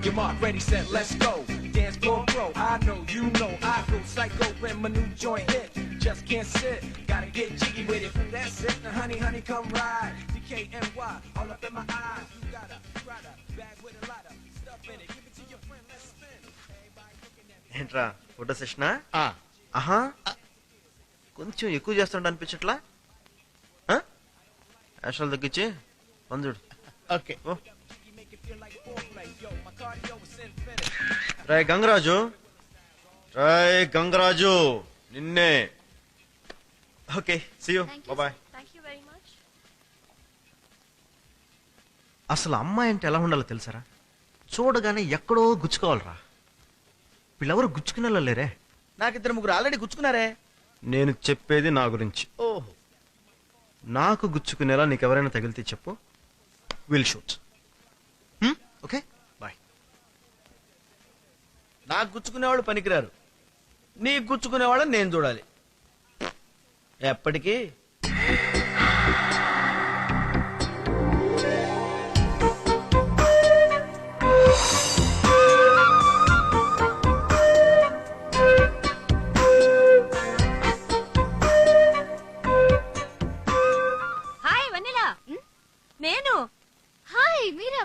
your mark, ready, set, let's go. Dance floor pro, I know, you know, I go psycho when my new joint hit. Just can't sit, gotta get jiggy with it. That's it, now honey, honey, come ride. DKNY, all up in my eyes. You gotta ride a bag with a lot of stuff in it. Give it to your friend, let's spin. Everybody looking at me. ఏంట్రా photo సెషనా? ఆహా, కొంచెం ఎక్కువ చేస్తుండ అనిపించట్లా? యాషాలు తగ్గించి పందుడు. ఓకే. రాయ్ గంగరాజు, రాయ్ గంగరాజు, నిన్నే. Okay, see you, bye. అసలు అమ్మాయి అంటే ఎలా ఉండాలో తెలుసారా? చూడగానే ఎక్కడో గుచ్చుకోవాలరా. వీళ్ళెవరు గుచ్చుకునేలా లేరే. నాకు 2-3 ఆల్రెడీ గుచ్చుకున్నారే. నేను చెప్పేది నా గురించి. ఓహో, నాకు గుచ్చుకునేలా నీకెవరైనా తగిలితే చెప్పు, విల్ షూట్. Okay, bye. నాకు గుచ్చుకునేవాళ్ళు పనికిరారు, నీకు గుచ్చుకునేవాళ్ళని నేను చూడాలి ఎప్పటికీ.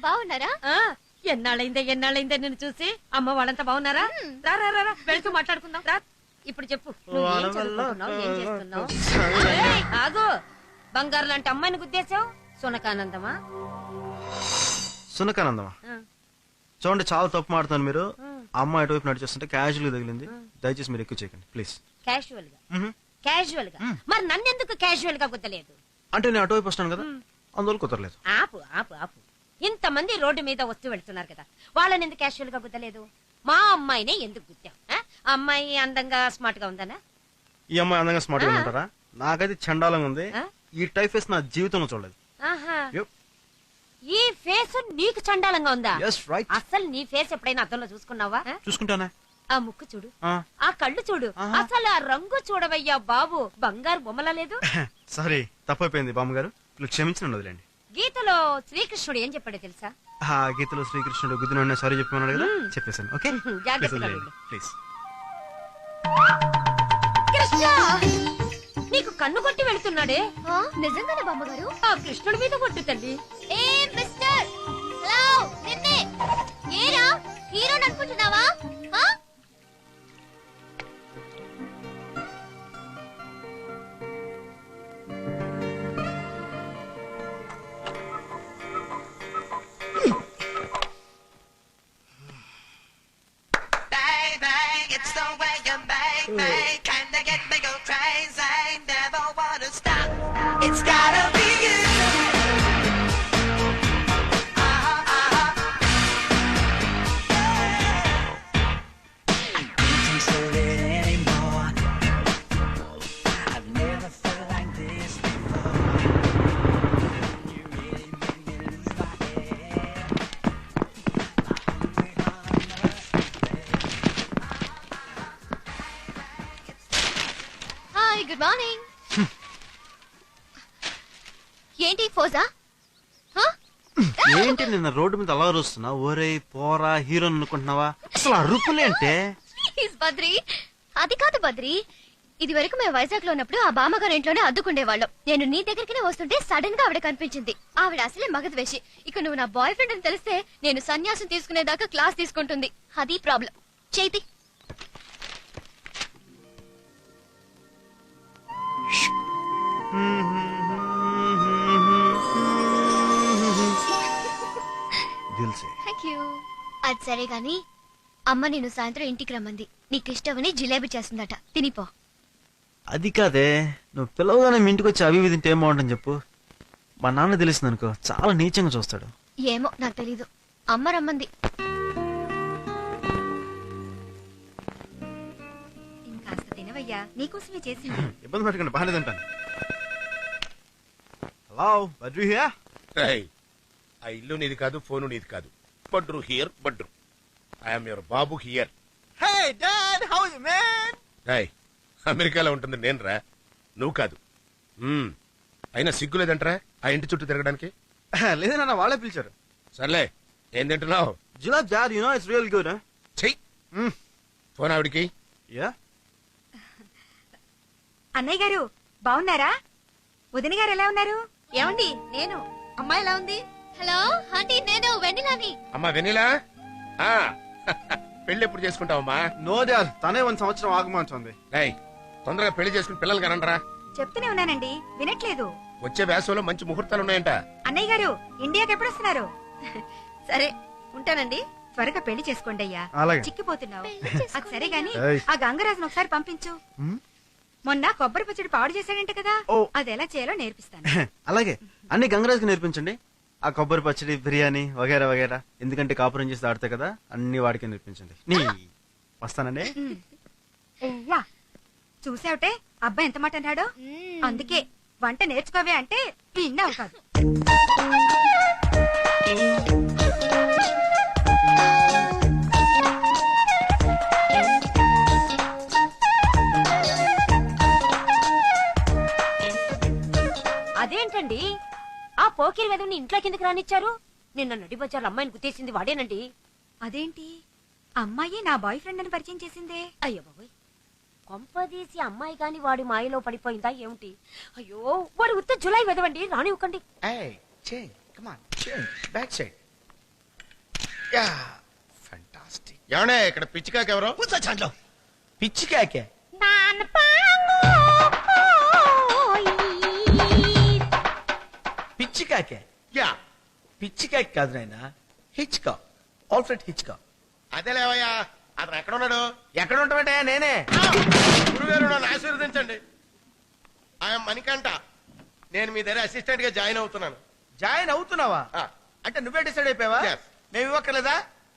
బాగున్నారా? ఎన్నాళ్ళైందే నిన్ను చూసి. అమ్మ వాళ్ళంతా బాగున్నారా? రా రా రా, వెళ్తూ మాట్లాడుకుందాం రా. ఇప్పుడు చెప్పు, నువ్వు ఏం చదువుకుంటున్నావు, ఏం చేస్తున్నావు? ఆగు, బంగారు లాంటి అమ్మాయిని గుద్దేశావు. సునకానందమా? సునకానందమా? చూడండి, చాలా తప్పు మాడుతాను మీరు. అమ్మాయి అటువైపు నడిచేస్తుంటే క్యాజువల్ గా తగిలింది. దయచేసి మీరు ఎక్కువ చేయకండి ప్లీజ్. క్యాజువల్ గా? క్యాజువల్ గా? మరి నన్నెందుకు క్యాజువల్ గా గుద్దలేదు? అంటే నేను అటువైపు వస్తాను కదా, అందువల్ల కుదరలేదు. ఆపు ఆపు ఆపు. ఇంతమంది రోడ్డు మీద వస్తూ వెళ్తున్నారు కదా, వాళ్ళని ఎందుకు క్యాషువల్ గా గుద్దలేదు? మా అమ్మాయినే ఎందుకు గుద్దాం? అమ్మాయి అందంగా స్మార్ట్ గా ఉందనా? ఈ అమ్మాయి అందంగా స్మార్ట్ గా ఉంటారా? నాకైతే చండాలంగా ఉంది. ఈ టైప్ ఫేస్ నా జీవితంలో చూడలేదు. ఈ ఫేస్ నీకు చండాలంగా ఉందా? అసలు నీ ఫేస్ ఎప్పుడైనా అద్దంలో చూసుకున్నావా? చూసుకుంటానా? ఆ ముక్కు చూడు, ఆ కళ్ళు చూడు, అసలు ఆ రంగు చూడవయ్యా బాబు, బంగారు బొమ్మలా లేదు. సారీ, తప్పైపోయింది బామ్మగారు, క్షమించండి, వదిలేండి. గీతలో శ్రీకృష్ణుడు ఏం చెప్పాడో తెలుసా? గీతలో శ్రీకృష్ణుడు గుద్దున సారీ చెప్పమన్నాడు కదా, చెప్పేశాను. Okay, please. కృష్ణ, నీకు కన్ను కొట్టి వెళ్తున్నాడే. నిజంగానే బామ్మగారు? ఆ కృష్ణుడి మీద కొట్టు తల్లి. ఏ మిస్టర్, హలో, నిన్నే. ఏరా హీరో అనుకుంటున్నావా? Good morning. ఏంటి ఫోజా? ఏంటి నిన్న రోడ్డు మీద అలా వస్తున్నా? ఓరే పోరా హీరో అనుకుంటున్నావా? అసలు అరుపులేంటే? బద్రి, అది కాదు బద్రి. ఇది వరకు మేము వైజాగ్ లో ఉన్నప్పుడు ఆ బామ్మగారి ఇంట్లోనే అద్దుకుండేవాళ్ళం. నేను నీ దగ్గరికినే వస్తుంటే సడన్ గా ఆవిడ కనిపించింది. ఆవిడ అసలే మగద్వేషి. ఇక నువ్వు నా బాయ్ ఫ్రెండ్ అని తెలిస్తే నేను సన్యాసం తీసుకునేదాకా క్లాస్ తీసుకుంటుంది. అది ప్రాబ్లం. చేతి అది సరే గాని అమ్మ నేను సాయంత్రం ఇంటికి రమ్మంది. నీకు ఇష్టమని జిలేబీ చేస్తుందట, తినిపో. అది కాదే, నువ్వు పిల్లవగానే మీ ఇంటికి వచ్చి అవి ఇవి తింటే ఏం బాగుంటుంది చెప్పు. మా నాన్న తెలిసింది అనుకో, చాలా నీచంగా చూస్తాడు. ఏమో నాకు తెలీదు, అమ్మ రమ్మంది. ఇంకాస్త తినవయ్యా, నీకోసమే చేసింది. ఇబ్బంది పెట్టకండి, బాగానే తింటాను. Hello Badru here. ఆ ఇల్లు నీది కాదు, ఫోను నీది కాదు. Badru here, Badru. I'm your Babu here. Hey dad, how you man? అమెరికాలో ఉంటుంది నేను రా, నువ్వు కాదు. అయినా సిగ్గు లేదంటరా ఆ ఇంటి చుట్టూ తిరగడానికి? లేదన్నా వాళ్ళే పిలిచారు. సర్లే, ఏం తింటున్నావు? Jalab, Dad, you know it's real good, huh? చెయ్యి Mm. ఫోన్ ఆవిడికి. Yeah? అన్నయ్య గారు బాగున్నారా? వదిన గారు ఎలా ఉన్నారు? ఏమండి నేను అమ్మాయి ఎలా ఉంది? హలో ఆంటీ, నేను వెన్నెలాని. అమ్మా వెనిలా, ఆ, పెళ్లి ఎప్పుడు చేసుకుంటావమ్మా? No, Dad. తనే 1 సంవత్సరం ఆగమంటుంది. రేయ్, తొందరగా పెళ్లి చేసుకుని పిల్లలు కనండ్రా. చెప్తూనే ఉన్నానండి, వినట్లేదు. వచ్చే వేసవిలో మంచి ముహూర్తాలు ఉన్నాయంట. అన్నయ్య గారు ఇండియాకి ఎప్పుడు వస్తున్నారు? సరే ఉంటానండి. త్వరగా పెళ్లి చేసుకోండి అయ్యా, అలాగే. చిక్కిపోతున్నావు. అది సరే గాని ఏయ్. ఆ గంగరాజును ఒకసారి పంపించు. Hmm? మొన్న కొబ్బరి పచ్చడి పాడు చేశాడంట కదా, ఓ. అది ఎలా చేయాలో నేర్పిస్తాను. అలాగే అన్ని గంగరాజ్కి నేర్పించండి. ఆ కొబ్బరి పచ్చడి, బిర్యానీ వగేరా వగేరా. ఎందుకంటే కాపురం చేసి ఆడతాయి కదా, అన్ని వాడికే నేర్పించండి. నీ వస్తానండి. అయ్యా చూసావుటే అబ్బాయి ఎంత మాట అన్నాడో. అందుకే వంట నేర్చుకోవే అంటే విన్నావు కాదు. అదేంటండి ఆ పోకిరి వెదవుని ఇంట్లో కిందకి రానిచ్చారు? నిన్న నడి బజార్లో అమ్మాయిని గుర్తేసింది వాడేనండి. అదేంటి, అమ్మాయి నా బాయ్ ఫ్రెండ్ అని పరిచయం చేసిందే. అయ్యో బాబోయ్, కొంపదీసి అమ్మాయి గాని వాడి మాయలో పడిపోయిందా ఏమిటి? అయ్యో వాడు ఉత్త July వెదవండి, రానివ్వకండి. Hey, change. Come on, change. Back side. Yeah, fantastic. ఏమన్నా ఇక్కడ పిచ్చికాకి ఎవరో? పిచ్చి కాకే. పిచ్చి కాకే. యా, పిచ్చి కాకి కాదు నాయన, హిచ్కా. ఆల్ఫ్రెడ్ హిచ్కా. అదే లేవయ్యా. అతను ఎక్కడ ఉన్నాడు? ఎక్కడ ఉంటామంటే నేనే. గురుగారు నన్ను ఆశీర్వదించండి. ఐఎమ్ మణికంఠ. నేను మీ దగ్గర అసిస్టెంట్ గా జాయిన్ అవుతున్నాను. జాయిన్ అవుతున్నావా? ఆ, అంటే నువ్వే డిసైడ్ అయిపోయావా? Yes. మేము ఇవ్వక్కర్లేదా?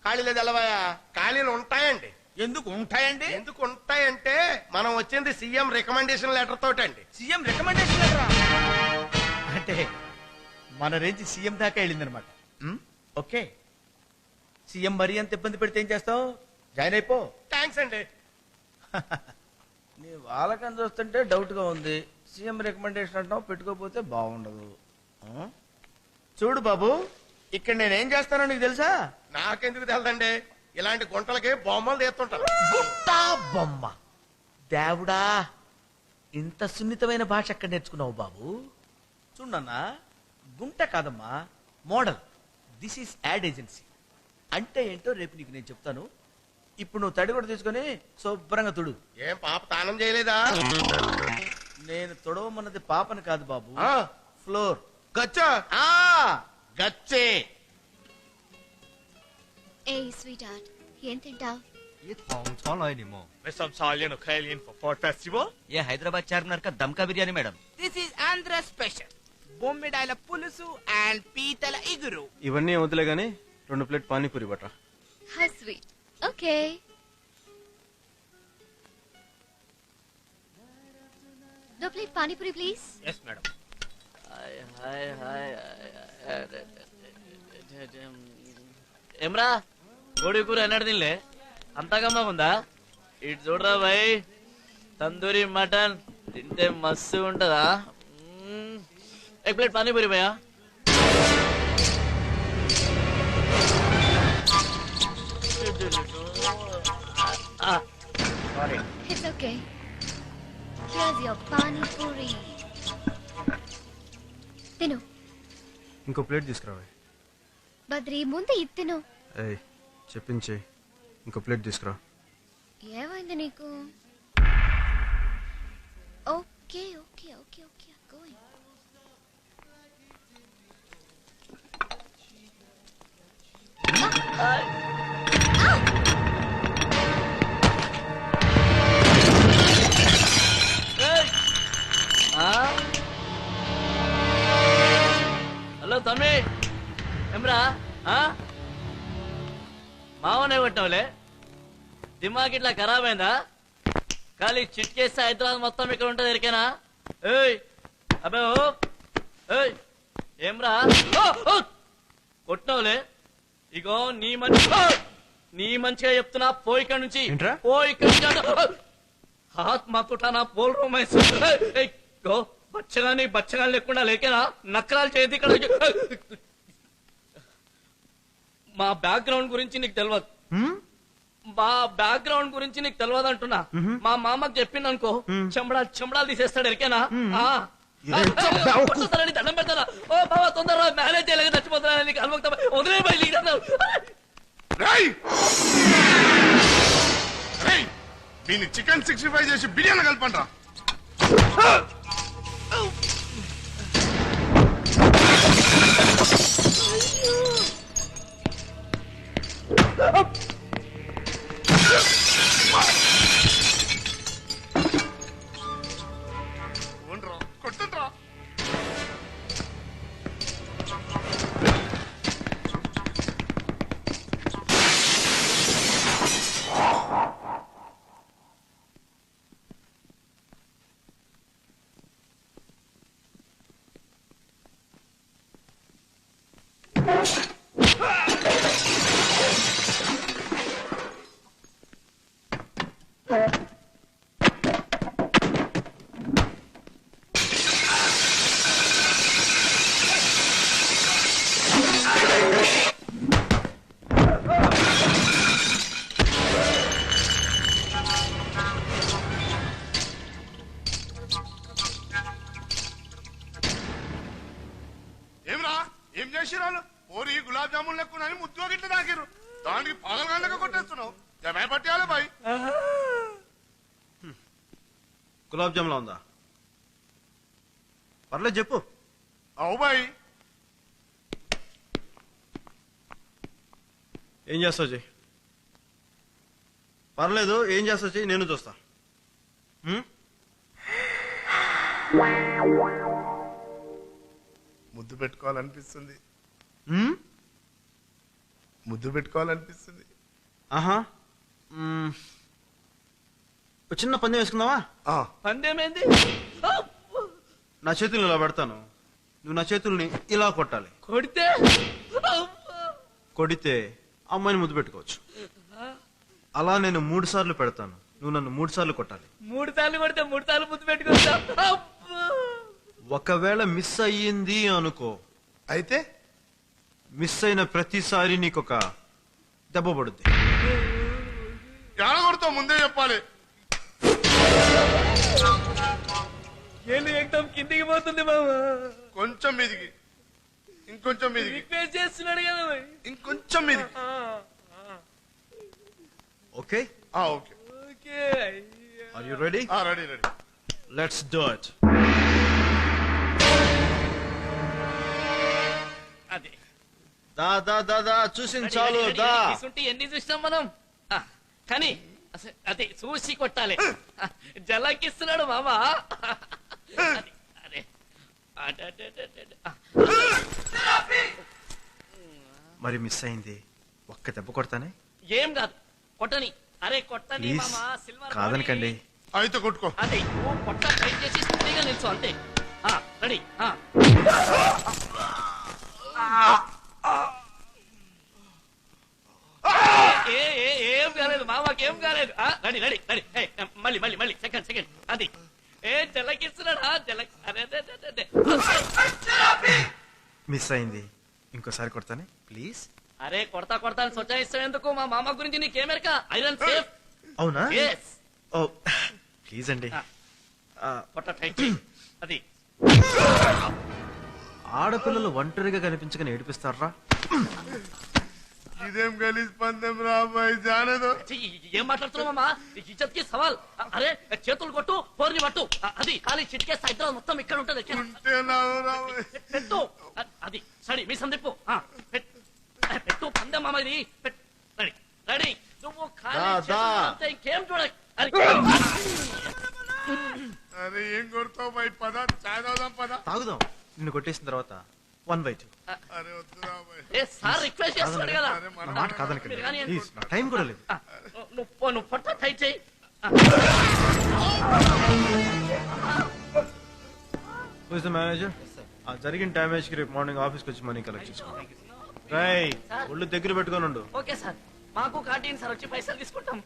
ఖాళీ లేదు ఎలవయ్యా. ఖాళీలు ఉంటాయండి. ఎందుకు ఉంటాయండి? ఎందుకు ఉంటాయంటే మనం వచ్చింది సీఎం రికమెండేషన్ లెటర్ తోటండి. సీఎం రికమెండేషన్ లెటరా? అంటే మన రేంజ్ సీఎం దాకా వెళ్ళిందనమాట. ఓకే, సీఎం మరీ అంత ఇబ్బంది పెడితే ఏం చేస్తావు? జాయిన్ అయిపో. థ్యాంక్స్ అండి. నీ వాళ్ళకని చూస్తుంటే డౌట్ గా ఉంది. సీఎం రికమెండేషన్ అంటావు, పెట్టుకోపోతే బాగుండదు. చూడు బాబు, ఇక్కడ నేనేం చేస్తానో నీకు తెలుసా? నాకెందుకు తెలదండి, ఇలాంటి గుంటలకి బొమ్మలు తీస్తుంటారు. గుట్టా బొమ్మ. దేవుడా, ఇంత సున్నితమైన భాష ఎక్కడ నేర్చుకున్నావు బాబు? చూడన్నా, గుంట కాదమ్మా, model. This is ad agency. అంటే ఏంటో రేపు నీకు నేను చెప్తాను. ఇప్పుడు నువ్వు తడి కూడా తీసుకొని శుభ్రంగా తుడు. ఏం పాప తానం చేయలేదా? నేను తొడవమన్నది పాపని కాదు బాబు, ఆ, ఫ్లోర్. గచ్చా. ఆ గచ్చే. ఏ స్వీట్ హార్ట్, ఏం తింటావ్? With some Italian or Italian for Fort Festival? ये हैदराबाद चारमीनार का दम का biryani madam. This is Andhra special. బొమ్మిడాయల పులుసు అండ్ పీతల ఇగురు. ఇవన్నీ వదిలే గానీ 2 ప్లేట్ పానీపూరి బట్రా. How sweet. ఓకే. దో plate panipuri please. Yes, madam. ఏమ్రా కోడి కూర ఎన్నడు తినలే, అంతా గమ్మగుందా? ఇటు చూడరా భాయ్, తందూరి మటన్ తింటే మస్తు ఉంటదా? एक प्लेट पानी पूरी भैया. Sorry. It's okay. Here's your panipuri. తిను. ఇంకో ప్లేట్ తీసుకురావే. బద్రి, ముందు ఇది తిను. ఏయ్, చెప్పించే. ఇంకో ప్లేట్ తీసుకురా. ఏమైంది నీకు? Okay okay okay okay going. Hello తమ్మి, ఏమ్రా మావనే కొట్టావులే, దిమాగ్ ఇట్లా ఖరాబ్ అయిందా? ఖాళీ చిట్కేస్తే హైదరాబాద్ మొత్తం ఇక్కడ ఉంటుంది ఎరికేనా? ఏయ్ అబ్బే ఓ ఏయ్, ఏమ్రా కొట్టినావులే? ఇగో నీ మంచిగా చెప్తున్నా, పోయి ఇక్కడ నుంచి. ఏంట్రా? పోయి ఇక్కడ నుంచి. హాత్ మాతుటానా పోల్ రూమ్ గో. బచ్చగాని లేకుండా లేకేనా? నక్కరాలు చేయదు ఇక్కడ. మా బ్యాక్గ్రౌండ్ గురించి నీకు తెలియదు. హ్మ్? మా బ్యాక్గ్రౌండ్ గురించి నీకు తెలియదు అంటున్నా. మా మామకు చెప్పింది అనుకో చెంబడాలు తీసేస్తాడు ఎరికేనా? దండం పెడతారా? ఓ బాబా తొందరగా మేనేజ్ చేయలేక చచ్చిపోతున్నా నీకు అనుభక్త వదిలే బయలు. దీన్ని చికెన్ 65 చేసి బిర్యానీ కలపండ్రా. కొట్టండ్రా. ఏం చేసిరాలు ఓరి గులాబ్ జామున్ లెక్కునని ముద్దు గిట్ల తాకిరు. దానికి పాగలగాళ్ళగా కొట్టేస్తున్నావు. జమే పట్టేయాలి బాయ్. గులాబ్ జామ్లా ఉందా? పర్లేదు చెప్పు. అవు బాయ్. ఏం చేస్తావు చెయ్యి. పర్లేదు ఏం చేస్తావు చెయ్యి, నేను చూస్తా. హ్మ్? ముద్దు పెట్టుకోవాలనిపిస్తుంది. హ్మ్? ముద్దు పెట్టుకోవాలనిపిస్తుంది. ఆహా. ఒక చిన్న పందెం వేసుకుందావా? పందేమేంది? నా చేతులు ఇలా పెడతాను, నువ్వు నా చేతుల్ని ఇలా కొట్టాలి. కొడితే కొడితే అమ్మాయిని ముద్దు పెట్టుకోవచ్చు. అలా నేను 3 సార్లు పెడతాను, నువ్వు నన్ను 3 సార్లు కొట్టాలి. 3 సార్లు కొడితే 3 సార్లు ముద్దు పెట్టుకోవచ్చా? ఒకవేళ మిస్ అయ్యింది అనుకో, అయితే మిస్ అయిన ప్రతిసారి నీకొక దెబ్బ పడుద్ది. ఎలా కొడతావు ముందే చెప్పాలి. ఏళ్ళు ఎక్దం కిందికి పోతుంది బాబా. కొంచెం మీదికి, ఇంకొంచెం మీదికి. రిక్వెస్ట్ చేస్తున్నాడు కదా భయ్. ఇంకొంచెం మీదికి. Okay okay okay. Are you ready? Ready ready. Let's do it. అదే దా దా దా దా చూసింది చాలు. దా ఎన్ని చూసినాం మనం. కానీ అదే చూసి కొట్టాలి. జలకిస్తున్నాడు మామా. మరి మిస్ అయింది, ఒక్క దెబ్బ కొడతానే. ఏం కాదు కొట్టని. అరే కొట్టని ప్లీజ్ మామా. సిల్వర్ కాదనకండి. అయితే కొట్టుకో. అదే నువ్వు కొట్ట ట్రై చేసి స్టడీగా నిల్చో అంతే. రెడీ. ఏం కాలేదు మామాకేం కాలేదు. Ready ready ready. మళ్ళీ మళ్ళీ మళ్ళీ సెకండ్ సెకండ్. అది జలకిస్తున్నాడా? మిస్ అయింది, ఇంకోసారి కొడతానే ప్లీజ్. అరే కొడతా కొడతా అని సొచ్చాయిస్తావు ఎందుకు? మా మామ గురించి నీకేమెరక? Iron safe. అవునా? Yes. ఓ ప్లీజ్ అండి. కొట్ట టైట్ చెయ్యి. అది ఆడపిల్లలు ఒంటరిగా కనిపించగా ఏడిపిస్తారా? ఇదేం గలీజ్ పందెం రా బాయ్. జానదు. ఏం మాట్లాడుతున్నావు మామా? ఇజ్జత్ కి సవాల్. అరే చేతులు కొట్టు, పోర్ని పట్టు. అది ఖాళీ చిటికేస్తే హైదరాబాద్ మొత్తం ఇక్కడ ఉంటది. పెట్టు. అది సడి మీ సందిప్పు. పెట్టు పందెం మామ. ఇది రెడీ రెడీ. నువ్వు ఖాళీ ఇంకేం చూడ. అరే ఏం కొడతావు బాయ్? పద చాయ్ తాగుదాం. పద తాగుదాం. నిన్ను కొట్టేసిన తర్వాత 1/2. అరే వద్దురా బాయ్. సార్ రిక్వెస్ట్ చేస్తున్నాడు కదా. నా మాట కాదనకండి ప్లీజ్, నా టైం కూడా లేదు. నువ్వు పొట్ట టైట్ చేయి. Who is the manager? జరిగిన డ్యామేజ్ కి రేపు మార్నింగ్ ఆఫీస్కి వచ్చి మనీ కలెక్ట్ చేసుకోండి. రై ఒళ్ళు దగ్గర పెట్టుకొని ఉండు. Okay sir. మాకు కార్టీన్ సార్ వచ్చి పైసలు తీసుకుంటాం.